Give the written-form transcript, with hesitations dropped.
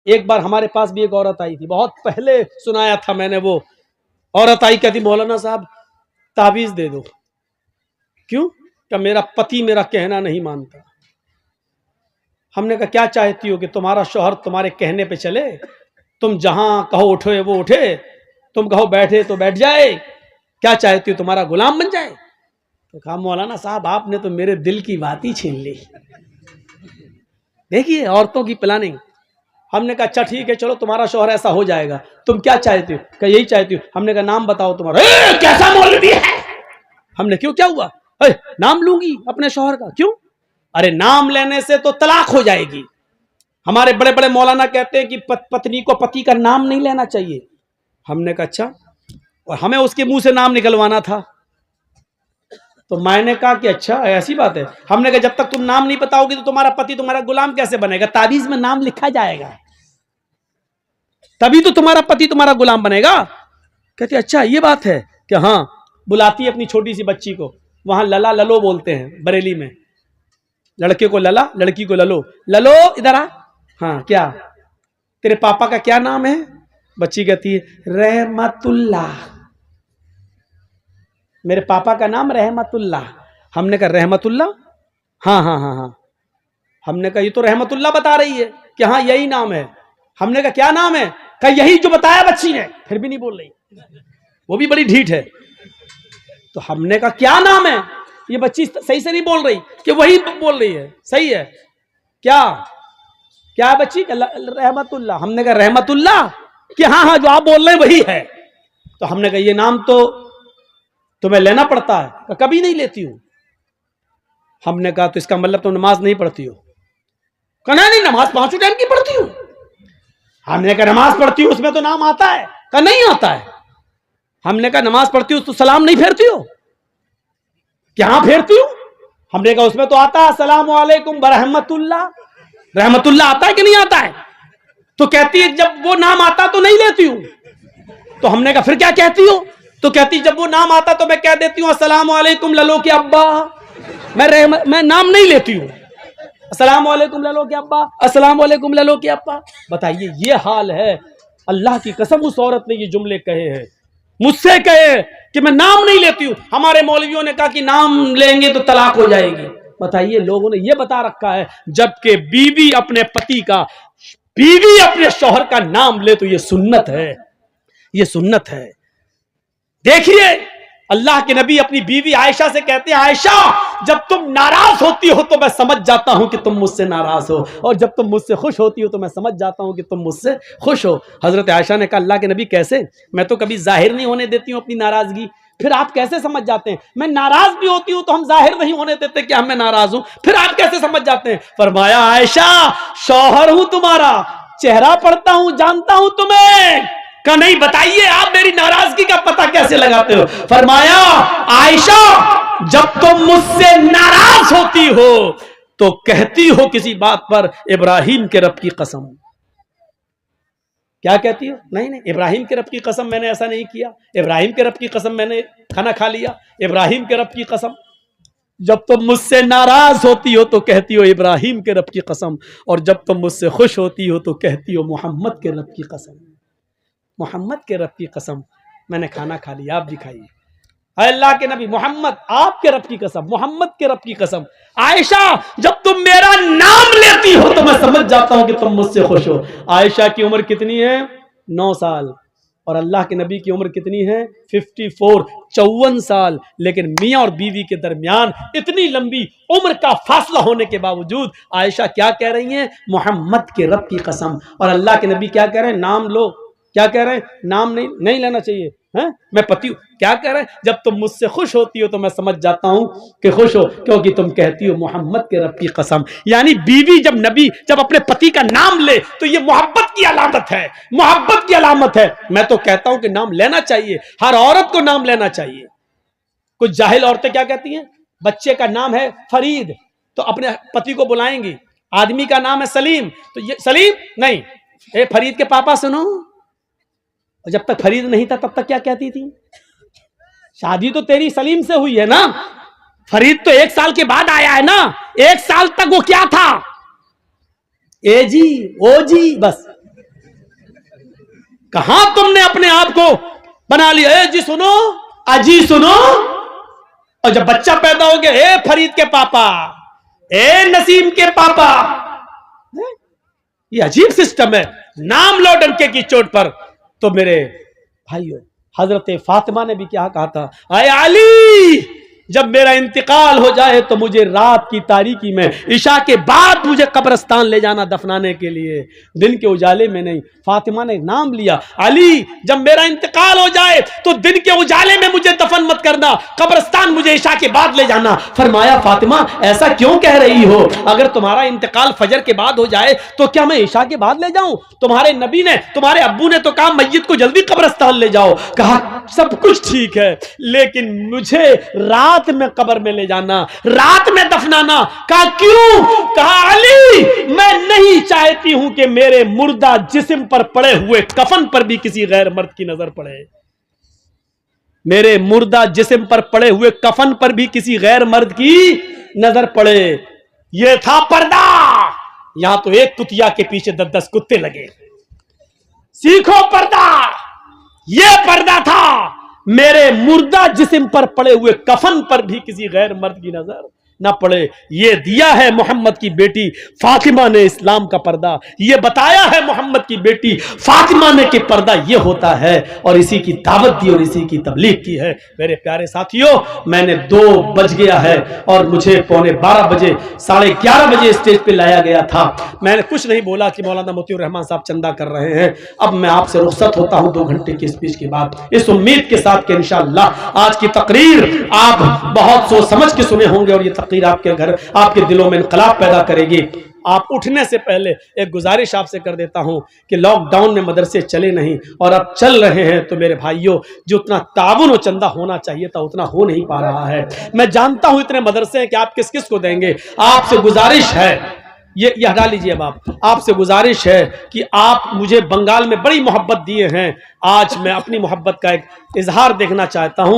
ایک بار ہمارے پاس بھی ایک عورت آئی تھی، بہت پہلے سنایا تھا میں نے، وہ عورت آئی کہتی مولانا صاحب تعویذ دے دو. کیوں؟ کہ میرا پتی میرا کہنا نہیں مانتا. ہم نے کہا کیا چاہتی ہو کہ تمہارا شوہر تمہارے کہنے پہ چلے؟ تم جہاں کہو اٹھے وہ اٹھے، تم کہو بیٹھے تو بیٹھ جائے؟ کیا چاہتی ہو تمہارا غلام بن جائے؟ تو کہا مولانا صاحب آپ نے تو میرے دل کی بات ہی چھین لی. دیکھیے عورتوں کی پلاننگ. ہم نے کہا اچھا ٹھیک ہے چلو تمہارا شوہر ایسا ہو جائے گا، تم کیا چاہتی ہو؟ کہ یہی چاہتی ہو. ہم نے کہا نام بتاؤ تمہارا. کیسا مولوی ہے؟ ہم نے کیوں کیا ہوا؟ نام لوں گی اپنے شوہر کا. کیوں؟ ارے نام لینے سے تو طلاق ہو جائے گی. ہمارے بڑے بڑے مولانا کہتے ہیں کہ پتنی کو پتی کا نام نہیں لینا چاہیے. ہم نے کہا اچھا، اور ہمیں اس کے منہ سے نام نکلوانا تھا. تو میں نے کہا کہ اچھا ایسی بات ہے. ہم نے کہا جب تک تم نام نہیں بتاؤ گی تو تمہارا پتی تمہارا غلام کیسے بنے گا؟ تعویذ میں نام لکھا جائے گا تبھی تو تمہارا پتی تمہارا غلام بنے گا. کہتے اچھا یہ بات ہے کہ ہاں. بلاتی ہے اپنی چھوٹی سی بچی کو، وہاں للا للو بولتے ہیں بریلی میں. لڑکے کو للا، لڑکی کو للو. للو ادھر آ. ہاں کیا تیرے پاپا کا کیا نام ہے؟ بچی کہتی ہے رحمت اللہ. میرے پاپا کا نام رحمت اللہ. ہم نے کہا رحمت اللہ؟ ہاں ہاں ہاں ہاں. ہم نے کہا یہ تو رحمت اللہ بتا رہی ہے کہ ہاں یہی نام ہے. ہم نے کہا کیا نام ہے؟ کہ یہی جو بتایا بچی نے. پھر بھی نہیں بول رہی، وہ بھی بڑی ڈھیٹ ہے. تو ہم نے کہا کیا نام ہے؟ یہ بچی صحیح سے نہیں بول رہی کہ وہی بول رہی ہے. صحیح ہے کیا؟ کیا بچی؟ رحمت اللہ. ہم نے کہا رحمت اللہ کہ ہاں ہاں جو آپ بول رہے ہیں وہی ہے. تو ہم نے کہا یہ نام تو تمہیں لینا پڑتا ہے. کہ کبھی نہیں لیتی ہوں. ہم نے کہا تو اس کا مطلب تم نماز نہیں پڑھتی ہو؟ کہ نہیں نماز 5 ٹائم کی پڑھتی ہوں. ہم نے کہا نماز پڑھتی ہوں اس میں تو نام آتا ہے؟ کہ نہیں آتا ہے. ہم نے کہا نماز پڑھتی ہوں تو سلام نہیں پھیرتی ہو؟ کہاں پھیرتی ہوں. ہم نے کہا اس میں تو آتا ہے السلام علیکم برحمت اللہ. رحمت اللہ آتا ہے کہ نہیں آتا ہے؟ تو کہتی ہے جب وہ نام آتا تو نہیں لیتی ہوں. تو ہم نے کہا پھر کیا کہتی ہو؟ تو کہتی جب وہ نام آتا تو میں کہہ دیتی ہوں السلام علیکم للو کے ابا. میں نام نہیں لیتی ہوں. السلام علیکم للو کے ابا، السلام علیکم للو کے ابا. بتائیے یہ حال ہے. اللہ کی قسم اس عورت نے یہ جملے کہے ہیں، مجھ سے کہے کہ میں نام نہیں لیتی ہوں. ہمارے مولویوں نے کہا کہ نام لیں گے تو طلاق ہو جائے گی. بتائیے لوگوں نے یہ بتا رکھا ہے جبکہ بیوی اپنے پتی کا، بیوی اپنے شوہر کا نام لے تو یہ سنت ہے. یہ سنت ہے. دیکھیے اللہ کے نبی اپنی بیوی عائشہ سے کہتے ہیں عائشہ جب تم ناراض ہوتی ہو تو میں سمجھ جاتا ہوں کہ تم مجھ سے ناراض ہو، اور جب تم مجھ سے خوش ہوتی ہو تو میں سمجھ جاتا ہوں کہ تم مجھ سے خوش ہو. حضرت عائشہ نے کہا اللہ کے نبی کیسے؟ میں تو کبھی ظاہر نہیں ہونے دیتی ہوں اپنی ناراضگی، پھر آپ کیسے سمجھ جاتے ہیں؟ میں ناراض بھی ہوتی ہوں تو ہم ظاہر نہیں ہونے دیتے کہ میں ناراض ہوں، پھر آپ کیسے سمجھ جاتے ہیں؟ فرمایا عائشہ شوہر ہوں تمہارا، چہرہ پڑھتا ہوں، جانتا ہوں تمہیں. کہ نہیں بتائیے آپ میری ناراضگی کا پتہ کیسے لگاتے ہو؟ فرمایا عائشہ جب تم مجھ سے ناراض ہوتی ہو تو کہتی ہو کسی بات پر ابراہیم کے رب کی قسم. کیا کہتی ہو؟ نہیں ابراہیم کے رب کی قسم میں نے ایسا نہیں کیا، ابراہیم کے رب کی قسم میں نے کھانا کھا لیا، ابراہیم کے رب کی قسم. جب تم مجھ سے ناراض ہوتی ہو تو کہتی ہو ابراہیم کے رب کی قسم، اور جب تم مجھ سے خوش ہوتی ہو تو کہتی ہو محمد کے رب کی قسم. محمد کے رب کی قسم میں نے کھانا کھا لیا، آپ بھی کھائیے. اے اللہ کے نبی محمد آپ کے رب کی قسم، محمد کے رب کی قسم. عائشہ جب تم میرا نام لیتی ہو تو میں سمجھ جاتا ہوں کہ تم مجھ سے خوش ہو. عائشہ کی عمر کتنی ہے؟ 9 سال. اور اللہ کے نبی کی عمر کتنی ہے؟ 54 سال. لیکن میاں اور بیوی کے درمیان اتنی لمبی عمر کا فاصلہ ہونے کے باوجود عائشہ کیا کہہ رہی ہیں؟ محمد کے رب کی قسم. اور اللہ کے نبی کیا کہہ رہے ہیں؟ نام لو. کیا کہہ رہے ہیں؟ نام نہیں لینا چاہیے. میں پتی ہوں. کیا کہہ رہے ہیں؟ جب تم مجھ سے خوش ہوتی ہو تو میں سمجھ جاتا ہوں کہ خوش ہو، کیونکہ تم کہتی ہو محمد کے رب کی قسم. یعنی بیوی جب اپنے پتی کا نام لے تو یہ محبت کی علامت ہے، محبت کی علامت ہے. میں تو کہتا ہوں کہ نام لینا چاہیے، ہر عورت کو نام لینا چاہیے. کچھ جاہل عورتیں کیا کہتی ہیں؟ بچے کا نام ہے فرید تو اپنے پتی کو بلائیں گی. آدمی کا نام ہے سلیم تو یہ سلیم نہیں، اے فرید کے پاپا سنو. اور جب تک فرید نہیں تھا تب تک کیا کہتی تھی؟ شادی تو تیری سلیم سے ہوئی ہے نا، فرید تو 1 سال کے بعد آیا ہے نا. 1 سال تک وہ کیا تھا؟ اے جی او جی بس. کہاں تم نے اپنے آپ کو بنا لیا؟ اے جی سنو، اجی سنو، اور جب بچہ پیدا ہو گیا، اے فرید کے پاپا، اے نسیم کے پاپا. یہ عجیب سسٹم ہے. نام لو ڈنکے کی چوٹ پر. تو میرے بھائیو، حضرت فاطمہ نے بھی کیا کہا تھا؟ اے علی، جب میرا انتقال ہو جائے تو مجھے رات کی تاریکی میں عشاء کے بعد مجھے قبرستان لے جانا دفنانے کے لیے، دن کے اجالے میں نہیں. فاطمہ نے نام لیا، علی جب میرا انتقال ہو جائے تو دن کے اجالے میں مجھے دفن مت کرنا، قبرستان مجھے عشاء کے بعد لے جانا. فرمایا فاطمہ ایسا کیوں کہہ رہی ہو؟ اگر تمہارا انتقال فجر کے بعد ہو جائے تو کیا میں عشاء کے بعد لے جاؤں؟ تمہارے نبی نے، تمہارے ابو نے تو کہا میت کو جلدی قبرستان لے جاؤ. کہا سب کچھ ٹھیک ہے، لیکن مجھے رات میں قبر میں لے جانا، رات میں دفنانا. کہا کیوں؟ کہا علی میں نہیں چاہتی ہوں کہ میرے مردہ جسم پر پڑے ہوئے کفن پر بھی کسی غیر مرد کی نظر پڑے. میرے مردہ جسم پر پڑے ہوئے کفن پر بھی کسی غیر مرد کی نظر پڑے. یہ تھا پردہ. یہاں تو ایک کتیا کے پیچھے 10 کتے لگے. سیکھو پردہ. یہ پردہ تھا. میرے مردہ جسم پر پڑے ہوئے کفن پر بھی کسی غیر مرد کی نظر نہ پڑے. یہ دیا ہے محمد کی بیٹی فاطمہ نے اسلام کا پردہ. یہ بتایا ہے محمد کی بیٹی فاطمہ نے کہ پردہ یہ ہوتا ہے، اور اسی کی دعوت دی اور اسی کی تبلیغ کی ہے. میرے پیارے ساتھیوں، میں نے 2 بج گیا ہے اور مجھے 11:15 بجے 11:30 بجے اسٹیج پہ لایا گیا تھا. میں نے کچھ نہیں بولا کہ مولانا مطیع الرحمان صاحب چندہ کر رہے ہیں. اب میں آپ سے رخصت ہوتا ہوں 2 گھنٹے کی اسپیچ کے بعد، اس امید کے ساتھ کہ انشاءاللہ آج کی تقریر آپ بہت سوچ سمجھ کے سنے ہوں گے، اور یہ تقریر آپ کے گھر، آپ کے دلوں میں انقلاب پیدا کرے گی. آپ اٹھنے سے پہلے ایک گزارش آپ سے کر دیتا ہوں کہ لاک ڈاؤن میں مدرسے چلے نہیں اور اب چل رہے ہیں، تو میرے بھائیوں جو اتنا تعاون و چندہ ہونا چاہیے تھا اتنا ہو نہیں پا رہا ہے. میں جانتا ہوں اتنے مدرسے ہیں کہ آپ کس کس کو دیں گے. آپ سے گزارش ہے، یہ ہٹا لیجئے اب آپ سے گزارش ہے کہ آپ مجھے بنگال میں بڑی محبت دیے ہیں. آج میں اپنی محبت کا ایک اظہار دیکھنا چاہتا ہوں.